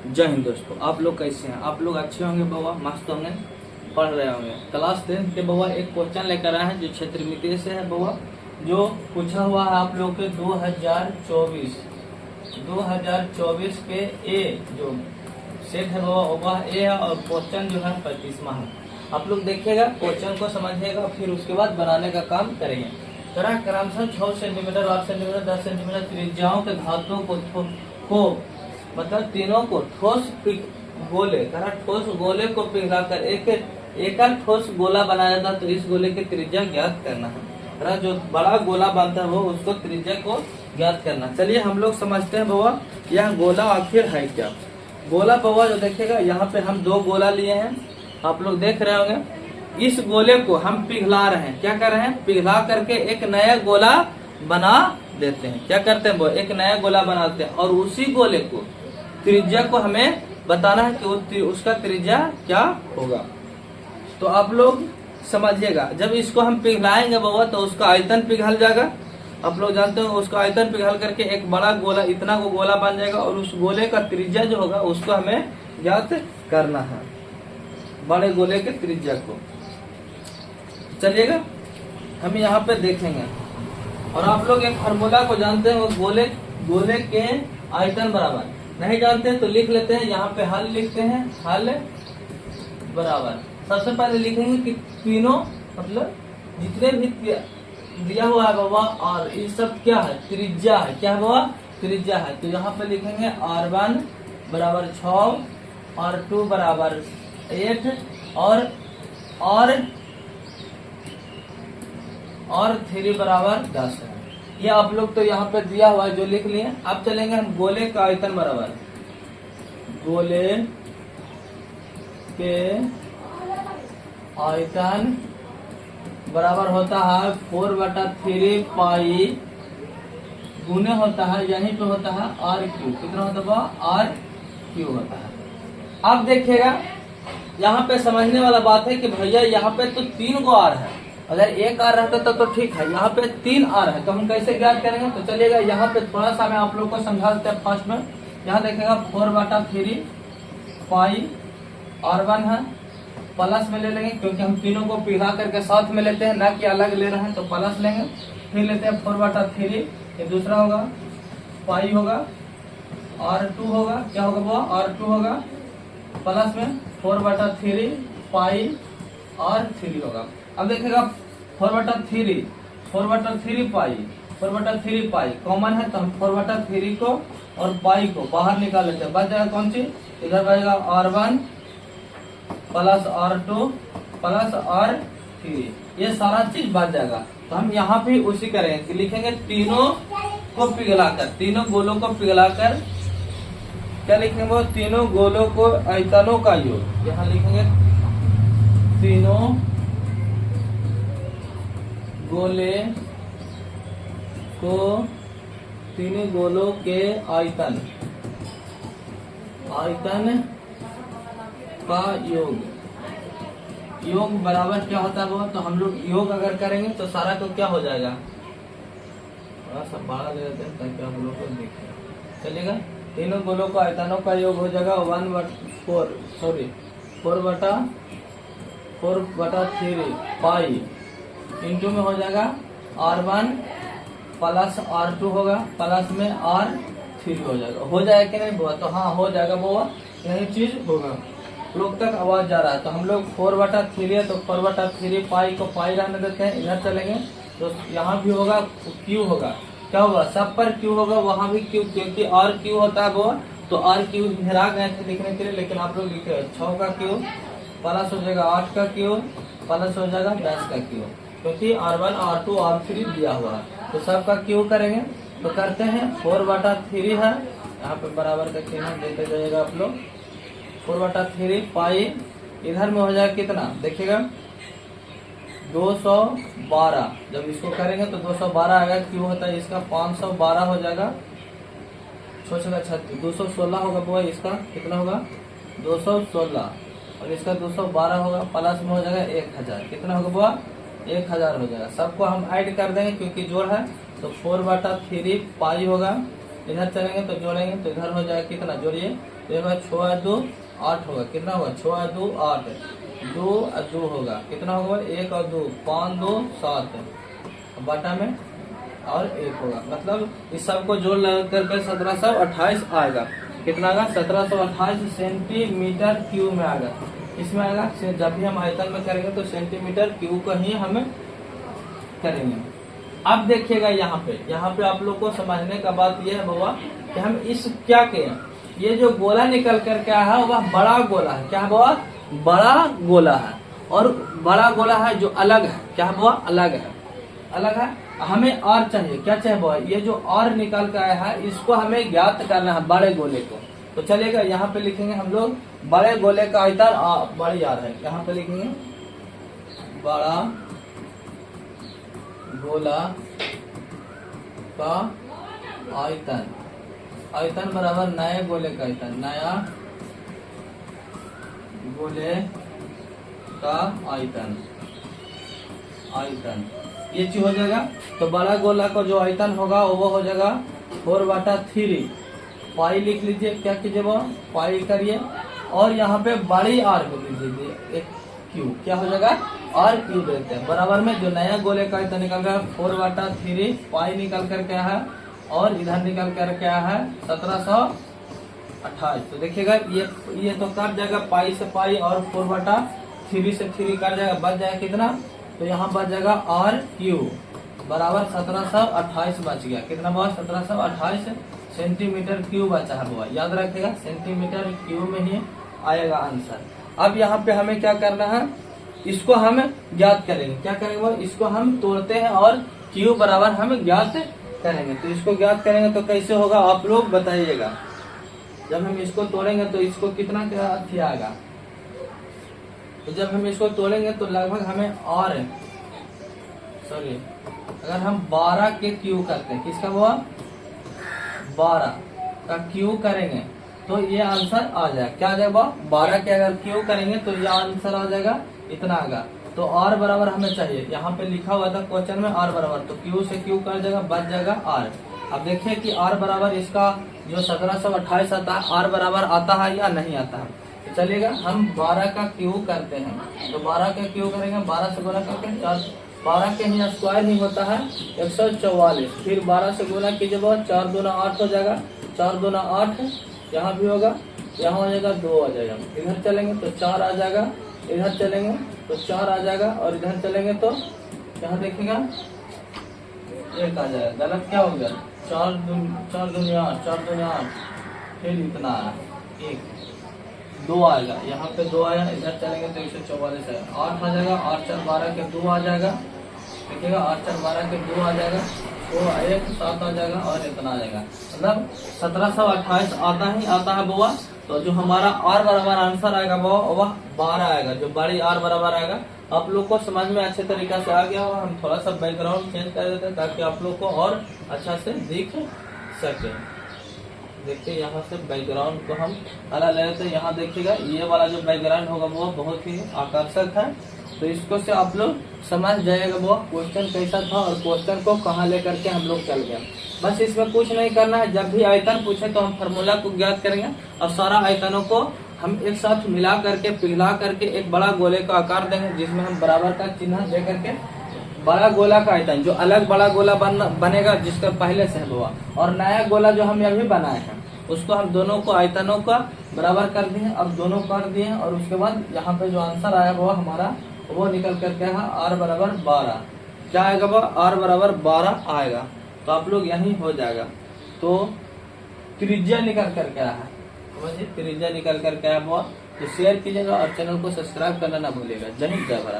जय हिंद दोस्तों, आप लोग कैसे हैं? आप लोग अच्छे होंगे बाबा, मस्त होंगे, पढ़ रहे होंगे। क्लास 10 के बाबा एक क्वेश्चन लेकर आए हैं जो क्षेत्र मिति से है बाबा, जो पूछा हुआ है आप लोग के 2024 के ए जो सेट है बाबा वह ए है, और क्वेश्चन जो है 35वां है। आप लोग देखिएगा, क्वेश्चन को समझिएगा, फिर उसके बाद बनाने का काम करेंगे। तरह क्रमशः 6 सेंटीमीटर, 8 सेंटीमीटर, 10 सेंटीमीटर त्रिज्याओं के धातुओं को मतलब तीनों को ठोस गोले ठोस गोले को पिघलाकर एक एकल ठोस गोला बनाया जाता, तो इस गोले की त्रिज्या ज्ञात करना है। जो बड़ा गोला बनता है वो उसको त्रिज्या को ज्ञात करना। चलिए हम लोग समझते हैं बाबा, यह गोला आखिर है क्या। गोला बाबा जो देखिएगा, यहाँ पे हम 2 गोला लिए हैं, आप लोग देख रहे होंगे। इस गोले को हम पिघला रहे हैं, क्या कर रहे हैं, पिघला करके एक नया गोला बना देते हैं। क्या करते हैं वो, एक नया गोला बनाते हैं, और उसी गोले को त्रिज्या को हमें बताना है कि उसका त्रिज्या क्या होगा। तो आप लोग समझिएगा, जब इसको हम पिघलाएंगे बाबा तो उसका आयतन पिघल जाएगा। आप लोग जानते हो, उसका आयतन पिघल करके एक बड़ा गोला, इतना को गोला बन जाएगा, और उस गोले का त्रिज्या जो होगा उसको हमें ज्ञात करना है, बड़े गोले के त्रिज्या को। चलिएगा हम यहाँ पे देखेंगे, और आप लोग एक फार्मूला को जानते हैं, वो गोले के आयतन बराबर। नहीं जानते तो लिख लेते हैं, यहाँ पे हल लिखते हैं, हल बराबर। सबसे पहले लिखेंगे कि तीनों मतलब जितने भी दिया हुआ है बाबा, और ये सब क्या है, त्रिज्या है। क्या है बाबा, त्रिज्या है। तो यहाँ पे लिखेंगे R1 बराबर 6, R2 बराबर 8, और 3 बराबर 10 है। ये आप लोग तो यहाँ पे दिया हुआ है जो लिख लिए। अब चलेंगे हम गोले का आयतन बराबर, गोले के आयतन बराबर होता है 4/3 पाई गुने होता है, यहीं पे होता है R3। कितना होता है, R3 होता है। अब देखिएगा, यहाँ पे समझने वाला बात है कि भैया यहाँ पे तो 3 गो R है, अगर एक R रहता तो ठीक है, यहाँ पे 3 R है, तो हम कैसे ज्ञात करेंगे। तो चलिएगा यहाँ पे थोड़ा सा मैं आप लोग को समझा देते हैं। फर्स्ट में यहाँ देखेगा 4/3 पाई R1 है, प्लस में ले लेंगे क्योंकि हम तीनों को पिघला करके साथ में लेते हैं, ना कि अलग ले रहे हैं, तो प्लस लेंगे। फिर लेते हैं 4/3, ये दूसरा होगा, पाई होगा, R2 होगा, क्या होगा वो, R2 होगा, प्लस में 4/3 पाई R3 होगा। अब देखेगा 4/3 पाई कॉमन है, तो हम 4/3 को और पाई को बाहर निकाल लेते हैं। बच जाएगा कौन सी, इधर बचेगा R1 plus R2 plus R3, ये सारा चीज बच जाएगा। तो हम यहाँ भी उसी करेंगे कि लिखेंगे तीनों को पिघलाकर, तीनों गोलों को पिघलाकर क्या लिखेंगे वो, तीनों गोलों को आयतनों का योग। यहाँ लिखेंगे तीनों गोले को, तीनों गोलों के आयतन का योग बराबर क्या होता है वो। तो हम लोग योग अगर करेंगे तो सारा को क्या हो जाएगा, थोड़ा सा बड़ा दे देते हैं ताकि हम लोग को दिखे। चलेगा, तीनों गोलों का आयतनों का योग हो जाएगा 4/3 पाई इंटू में हो जाएगा R1 प्लस R2 होगा, प्लस में R3 हो जाएगा। हो जाएगा कि नहीं बुआ, तो हाँ हो जाएगा बुआ, यही चीज होगा। लोग तक आवाज जा रहा है, तो हम लोग 4/3 है, तो 4/3 पाई को पाई रहने देते हैं। इधर चलेंगे तो यहाँ भी होगा Q होगा, क्या होगा, सब पर Q होगा, वहाँ भी Q, क्योंकि RQ होता है वो, तो RQ घेरा गए थे लिखने के लिए, लेकिन आप लोग लिखे 6 का Q प्लस हो जाएगा 8 का Q प्लस हो जाएगा 10 का Q, क्योंकि R1 R2 R3 दिया हुआ है, तो सबका Q करेंगे। तो करते हैं 4/3 है, यहाँ पे बराबर का चिन्ह देते जाइएगा आप लोग। 4/3 पाई इधर में हो जाएगा कितना, देखिएगा 212। जब इसको करेंगे तो 212 आएगा। Q होता है इसका 512 हो जाएगा, सोचेगा 216 होगा वो, इसका कितना होगा 216, और इसका 212 होगा, प्लस में हो जाएगा 1000, कितना होगा वो 1000 हो जाएगा। सबको हम ऐड कर देंगे क्योंकि जोड़ है, तो 4/3 पाई होगा इधर चलेंगे तो जोड़ेंगे तो इधर हो जाएगा कितना, जोड़िए तो एक बार 6 2 8 होगा, कितना होगा 6 2 8, 2 और 2 होगा, कितना होगा 1 और 2 5 2 7, बटा में और 1 होगा, मतलब इस सब को जोड़ लगा करके 1728 आएगा। कितना आएगा 1728 सेंटीमीटर क्यूब में आएगा। इसमें आएगा जब भी हम आयतन में करेंगे तो सेंटीमीटर क्यूब का ही हमें करेंगे। अब देखिएगा यहाँ पे आप लोग को समझने का बात यह है बाबा कि हम इस क्या किए, ये जो गोला निकल कर क्या है वह बड़ा गोला है। क्या है बाबा, बड़ा गोला है, और बड़ा गोला है जो अलग है, क्या है बाबा, अलग है, अलग है। हमें और चाहिए, क्या चाहिए बाबा, ये जो और निकल कर आया है इसको हमें ज्ञात करना है, बड़े गोले को। तो चलेगा यहाँ पे लिखेंगे हम लोग बड़े गोले का आयतन, बड़ी आ रहा है, यहाँ पे लिखेंगे बड़ा गोला का आयतन, आयतन बराबर नए गोले का आयतन, नया गोले का आयतन, आयतन ये चीज हो जाएगा। तो बड़ा गोला का जो आयतन होगा वो हो जाएगा 4/3 पाई लिख लीजिए, क्या कीजिए वो पाई करिए, और यहाँ पे बड़ी आर को लिख लीजिए एक क्यूब, क्या हो जाएगा आर क्यूब देते हैं, बराबर में जो नया गोले का आयतन निकल रहा है 4/3 पाई निकल कर क्या है, और इधर निकल कर क्या है 1728। तो देखिएगा ये तो कट जाएगा पाई से पाई, और 4/3 से 3 कट जाएगा, बच जाएगा कितना, तो यहाँ बच जाएगा आर क्यूब बराबर 1728 बच गया। कितना बचा 1728 सेंटीमीटर क्यूब बचा है बाबा, याद रखिएगा सेंटीमीटर क्यूब में ही आएगा आंसर। अब यहाँ पे हमें क्या करना है, इसको हम ज्ञात करेंगे, क्या करेंगे वो, इसको हम तोड़ते हैं और क्यूब बराबर हम ज्ञात करेंगे। तो इसको ज्ञात करेंगे तो कैसे होगा आप लोग बताइएगा। जब हम इसको तोड़ेंगे तो इसको कितना आएगा, तो जब हम इसको तोड़ेंगे तो लगभग हमें और अगर हम 12 के क्यू करते हैं, किसका वो 12 का क्यू करेंगे तो ये आंसर आ जाएगा, क्या आ जाएगा 12 के अगर क्यू करेंगे तो ये आंसर आ जाएगा इतना आएगा। तो आर बराबर हमें चाहिए, यहाँ पे लिखा हुआ था क्वेश्चन में आर बराबर, तो क्यू से क्यू कर जाएगा, बच जाएगा आर। अब देखिए कि आर बराबर इसका जो 1728 आता है आर बराबर आता है या नहीं आता है। तो चलिएगा हम 12 का क्यू करते हैं, तो 12 का क्यू करेंगे, 12 से गुना करके 12 के ही स्क्वायर ही होता है 144, फिर 12 से गुना कीजिए 4 दूना 8 हो जाएगा, 4 दूना 8, यहाँ भी होगा, यहाँ हो जाएगा 2 आ जाएगा, इधर चलेंगे तो 4 आ जाएगा, इधर चलेंगे तो 4 आ जाएगा, और इधर चलेंगे तो यहाँ देखिएगा 1 आ जाएगा। गलत क्या हो गया, 4 दूना 8, फिर इतना 1 2 आएगा, यहाँ पे 2 आया, इधर चलेंगे तो 144 है, 8 आ जाएगा, 8 4 12 के 2 आ जाएगा, देखिएगा 8 4 12 के 2 आ जाएगा, 2 1 7 आ जाएगा, और इतना आ जाएगा, मतलब 1728 आता ही आता है बुआ। तो जो हमारा आर बराबर आंसर आएगा वह 12 आएगा, जो बड़ी आर बराबर आएगा। आप लोग को समझ में अच्छे तरीके से आ गया होगा। हम थोड़ा सा बैकग्राउंड चेंज कर देते हैं ताकि आप लोग को और अच्छा से दिख सके। देखिए यहाँ से बैकग्राउंड को हम अलग ले लेते हैं। यहाँ देखिएगा ये वाला जो बैकग्राउंड होगा वो बहुत ही आकर्षक है, तो इसको से आप लोग समझ जाएगा वो क्वेश्चन कैसा था और क्वेश्चन को कहाँ लेकर के हम लोग चल गए। बस इसमें कुछ नहीं करना है, जब भी आयतन पूछे तो हम फार्मूला को ज्ञात करेंगे और सारा आयतनों को हम एक साथ मिला करके पिघला करके एक बड़ा गोले का आकार देंगे, जिसमें हम बराबर का चिन्ह दे करके बड़ा गोला का आयतन जो अलग बड़ा गोला बनेगा जिसका पहले से हुआ, और नया गोला जो हम अभी बनाए हैं उसको हम दोनों को आयतनों का बराबर कर दिए। अब दोनों कर दिए और उसके बाद यहाँ पे जो आंसर आया वो हमारा वो निकल कर क्या है आर बराबर 12। क्या आएगा वो आर बराबर 12 आएगा। तो आप लोग यही हो जाएगा। तो त्रिज्या निकल कर क्या है, समझिए त्रिज्या निकल कर क्या है वो। तो शेयर कीजिएगा और चैनल को सब्सक्राइब करना ना भूलिएगा। जय हिंद जय भारत।